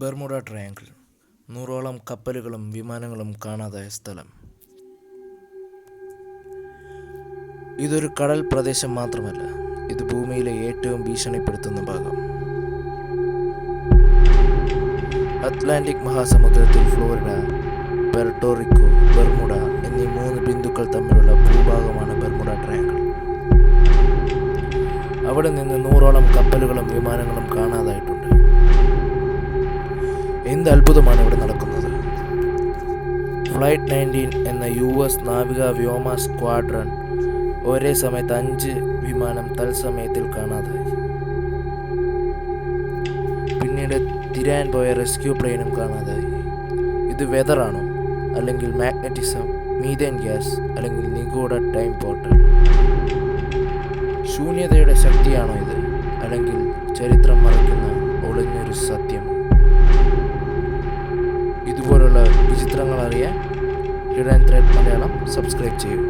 Bermuda triangle, 100ഓളം കപ്പലുകളും വിമാനങ്ങളും കാണാതായ സ്ഥലം. ഇതൊരു കടൽ പ്രദേശം മാത്രമല്ല, ഇത് ഭൂമിയിലെ ഏറ്റവും ഭീഷണിപ്പെടുത്തുന്ന ഭാഗം. അറ്റ്ലാന്റിക് മഹാസമുദ്രത്തിൽ ഫ്ലോറിഡ, പെർട്ടോറിക്കോ, ബെർമുഡ എന്നീ 3 ബിന്ദുക്കൾ തമ്മിലുള്ള ഭൂഭാഗമാണ് ബെർമുഡ ട്രയാങ്കിൾ. അവിടെ നിന്ന് 100ഓളം കപ്പലുകളും വിമാനങ്ങളും കാണാതായിട്ടുണ്ട്. എന്ത് അത്ഭുതമാണ് ഇവിടെ നടക്കുന്നത്? ഫ്ലൈറ്റ് 19 എന്ന US നാവിക വ്യോമ സ്ക്വാഡ്രൺ ഒരേ സമയത്ത് 5 വിമാനം തത്സമയത്തിൽ കാണാതായി. പിന്നീട് തിരാൻ പോയ റെസ്ക്യൂ പ്ലെയിനും കാണാതായി. ഇത് വെതറാണോ, അല്ലെങ്കിൽ മാഗ്നറ്റിസം, മീഥേൻ ഗ്യാസ്, അല്ലെങ്കിൽ നിഗൂഢ ടൈം പോർട്ടൽ? ശൂന്യതയുടെ ശക്തിയാണോ ഇത്, അല്ലെങ്കിൽ ചരിത്രം മറയ്ക്കുന്ന ഒളിഞ്ഞൊരു സത്യം? ഇതുപോലുള്ള വിചിത്രങ്ങൾ അറിയാൻ ഹിഡൻ ത്രെഡ് മലയാളം സബ്സ്ക്രൈബ് ചെയ്യൂ.